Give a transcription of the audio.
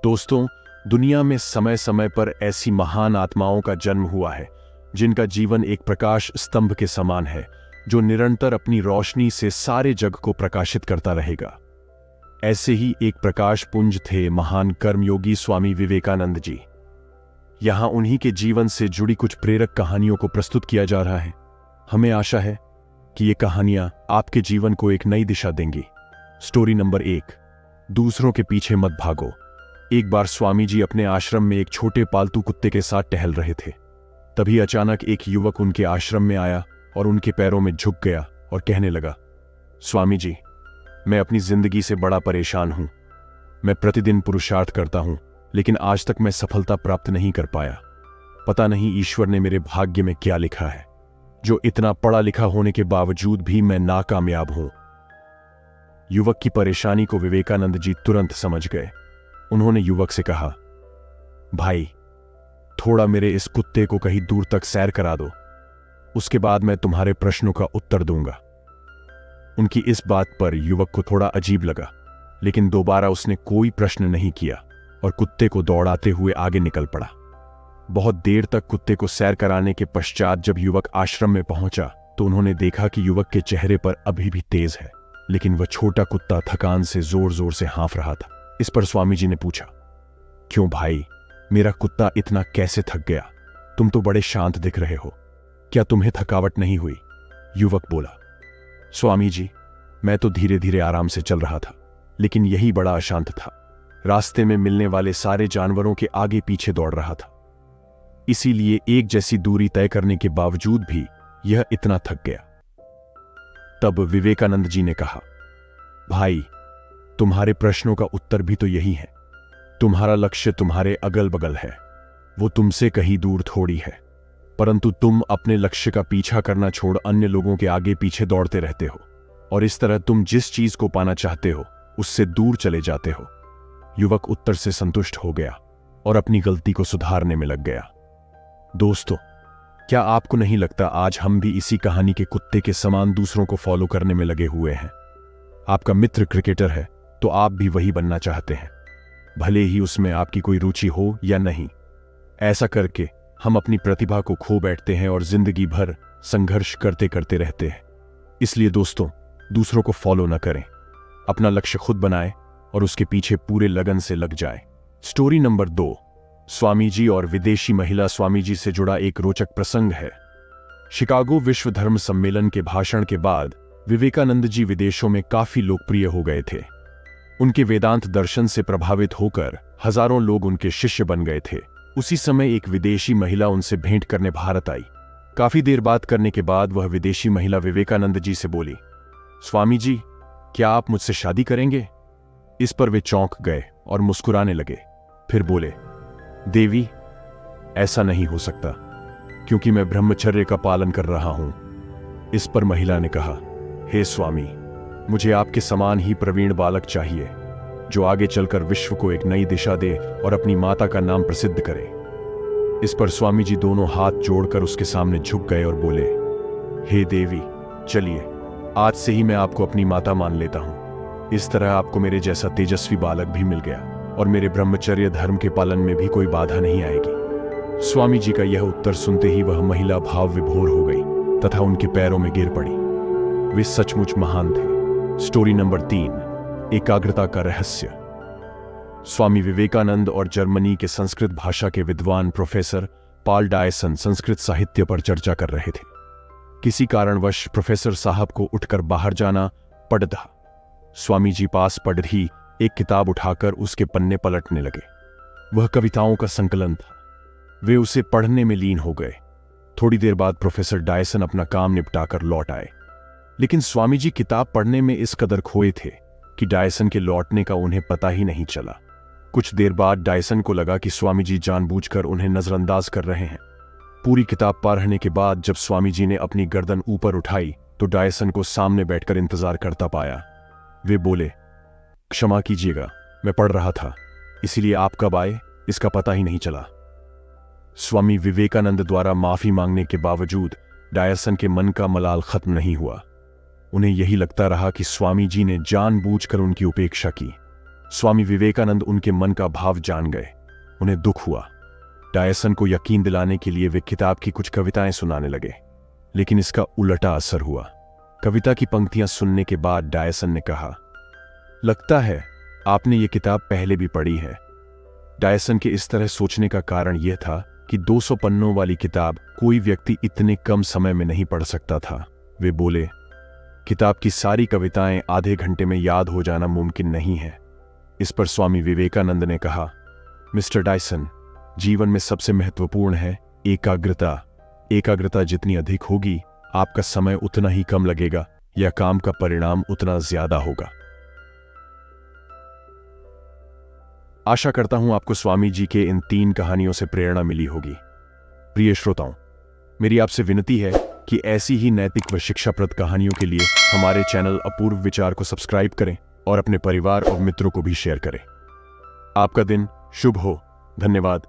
दोस्तों, दुनिया में समय समय पर ऐसी महान आत्माओं का जन्म हुआ है जिनका जीवन एक प्रकाश स्तंभ के समान है, जो निरंतर अपनी रोशनी से सारे जग को प्रकाशित करता रहेगा। ऐसे ही एक प्रकाश पुंज थे महान कर्मयोगी स्वामी विवेकानंद जी। यहां उन्हीं के जीवन से जुड़ी कुछ प्रेरक कहानियों को प्रस्तुत किया जा रहा है। हमें आशा है कि ये कहानियां आपके जीवन को एक नई दिशा देंगी। स्टोरी नंबर 1, दूसरों के पीछे मत भागो। एक बार स्वामी जी अपने आश्रम में एक छोटे पालतू कुत्ते के साथ टहल रहे थे। तभी अचानक एक युवक उनके आश्रम में आया और उनके पैरों में झुक गया और कहने लगा, स्वामी जी, मैं अपनी जिंदगी से बड़ा परेशान हूं। मैं प्रतिदिन पुरुषार्थ करता हूं, लेकिन आज तक मैं सफलता प्राप्त नहीं कर पाया। पता नहीं ईश्वर ने मेरे भाग्य में क्या लिखा है, जो इतना पढ़ा लिखा होने के बावजूद भी मैं नाकामयाब हूं। युवक की परेशानी को विवेकानंद जी तुरंत समझ गए। उन्होंने युवक से कहा, भाई, थोड़ा मेरे इस कुत्ते को कहीं दूर तक सैर करा दो, उसके बाद मैं तुम्हारे प्रश्नों का उत्तर दूंगा। उनकी इस बात पर युवक को थोड़ा अजीब लगा, लेकिन दोबारा उसने कोई प्रश्न नहीं किया और कुत्ते को दौड़ाते हुए आगे निकल पड़ा। बहुत देर तक कुत्ते को सैर कराने के पश्चात जब युवक आश्रम में पहुंचा तो उन्होंने देखा कि युवक के चेहरे पर अभी भी तेज है, लेकिन वह छोटा कुत्ता थकान से जोर जोर से हाँफ रहा था। इस पर स्वामी जी ने पूछा, क्यों भाई, मेरा कुत्ता इतना कैसे थक गया? तुम तो बड़े शांत दिख रहे हो, क्या तुम्हें थकावट नहीं हुई? युवक बोला, स्वामी जी, मैं तो धीरे धीरे आराम से चल रहा था, लेकिन यही बड़ा अशांत था। रास्ते में मिलने वाले सारे जानवरों के आगे पीछे दौड़ रहा था, इसीलिए एक जैसी दूरी तय करने के बावजूद भी यह इतना थक गया। तब विवेकानंद जी ने कहा, भाई, तुम्हारे प्रश्नों का उत्तर भी तो यही है। तुम्हारा लक्ष्य तुम्हारे अगल बगल है, वो तुमसे कहीं दूर थोड़ी है, परंतु तुम अपने लक्ष्य का पीछा करना छोड़ अन्य लोगों के आगे पीछे दौड़ते रहते हो, और इस तरह तुम जिस चीज को पाना चाहते हो उससे दूर चले जाते हो। युवक उत्तर से संतुष्ट हो गया और अपनी गलती को सुधारने में लग गया। दोस्तों, क्या आपको नहीं लगता आज हम भी इसी कहानी के कुत्ते के समान दूसरों को फॉलो करने में लगे हुए हैं? आपका मित्र क्रिकेटर है तो आप भी वही बनना चाहते हैं, भले ही उसमें आपकी कोई रुचि हो या नहीं। ऐसा करके हम अपनी प्रतिभा को खो बैठते हैं और जिंदगी भर संघर्ष करते करते रहते हैं। इसलिए दोस्तों, दूसरों को फॉलो न करें, अपना लक्ष्य खुद बनाएं और उसके पीछे पूरे लगन से लग जाएं। स्टोरी नंबर 2, स्वामी जी और विदेशी महिला। स्वामी जी से जुड़ा एक रोचक प्रसंग है। शिकागो विश्व धर्म सम्मेलन के भाषण के बाद विवेकानंद जी विदेशों में काफी लोकप्रिय हो गए थे। उनके वेदांत दर्शन से प्रभावित होकर हजारों लोग उनके शिष्य बन गए थे। उसी समय एक विदेशी महिला उनसे भेंट करने भारत आई। काफी देर बात करने के बाद वह विदेशी महिला विवेकानंद जी से बोली, स्वामी जी, क्या आप मुझसे शादी करेंगे? इस पर वे चौंक गए और मुस्कुराने लगे। फिर बोले, देवी, ऐसा नहीं हो सकता, क्योंकि मैं ब्रह्मचर्य का पालन कर रहा हूं। इस पर महिला ने कहा, हे स्वामी, मुझे आपके समान ही प्रवीण बालक चाहिए, जो आगे चलकर विश्व को एक नई दिशा दे और अपनी माता का नाम प्रसिद्ध करे। इस पर स्वामी जी दोनों हाथ जोड़कर उसके सामने झुक गए और बोले, हे देवी, चलिए, आज से ही मैं आपको अपनी माता मान लेता हूं। इस तरह आपको मेरे जैसा तेजस्वी बालक भी मिल गया और मेरे ब्रह्मचर्य धर्म के पालन में भी कोई बाधा नहीं आएगी। स्वामी जी का यह उत्तर सुनते ही वह महिला भाव विभोर हो गई तथा उनके पैरों में गिर पड़ी। वे सचमुच महान थे। स्टोरी नंबर 3, एकाग्रता का रहस्य। स्वामी विवेकानंद और जर्मनी के संस्कृत भाषा के विद्वान प्रोफेसर पॉल डायसन संस्कृत साहित्य पर चर्चा कर रहे थे। किसी कारणवश प्रोफेसर साहब को उठकर बाहर जाना पड़ था। स्वामी जी पास पड़ी एक किताब उठाकर उसके पन्ने पलटने लगे। वह कविताओं का संकलन था। वे उसे पढ़ने में लीन हो गए। थोड़ी देर बाद प्रोफेसर डायसन अपना काम निपटाकर लौट आए, लेकिन स्वामी जी किताब पढ़ने में इस कदर खोए थे कि डायसन के लौटने का उन्हें पता ही नहीं चला। कुछ देर बाद डायसन को लगा कि स्वामी जी जानबूझकर उन्हें नजरअंदाज कर रहे हैं। पूरी किताब पढ़ने के बाद जब स्वामी जी ने अपनी गर्दन ऊपर उठाई तो डायसन को सामने बैठकर इंतजार करता पाया। वे बोले, क्षमा कीजिएगा, मैं पढ़ रहा था, इसीलिए आप कब आए इसका पता ही नहीं चला। स्वामी विवेकानंद द्वारा माफी मांगने के बावजूद डायसन के मन का मलाल खत्म नहीं हुआ। उन्हें यही लगता रहा कि स्वामी जी ने जानबूझकर उनकी उपेक्षा की। स्वामी विवेकानंद उनके मन का भाव जान गए। उन्हें दुख हुआ। डायसन को यकीन दिलाने के लिए वे किताब की कुछ कविताएं सुनाने लगे, लेकिन इसका उल्टा असर हुआ। कविता की पंक्तियां सुनने के बाद डायसन ने कहा, लगता है आपने ये किताब पहले भी पढ़ी है। डायसन के इस तरह सोचने का कारण यह था कि 200 पन्नों वाली किताब कोई व्यक्ति इतने कम समय में नहीं पढ़ सकता था। वे बोले, किताब की सारी कविताएं आधे घंटे में याद हो जाना मुमकिन नहीं है। इस पर स्वामी विवेकानंद ने कहा, मिस्टर डायसन, जीवन में सबसे महत्वपूर्ण है एकाग्रता। एकाग्रता जितनी अधिक होगी, आपका समय उतना ही कम लगेगा या काम का परिणाम उतना ज्यादा होगा। आशा करता हूं आपको स्वामी जी के इन 3 कहानियों से प्रेरणा मिली होगी। प्रिय श्रोताओं, मेरी आपसे विनती है कि ऐसी ही नैतिक व शिक्षाप्रद कहानियों के लिए हमारे चैनल अपूर्व विचार को सब्सक्राइब करें और अपने परिवार और मित्रों को भी शेयर करें। आपका दिन शुभ हो। धन्यवाद।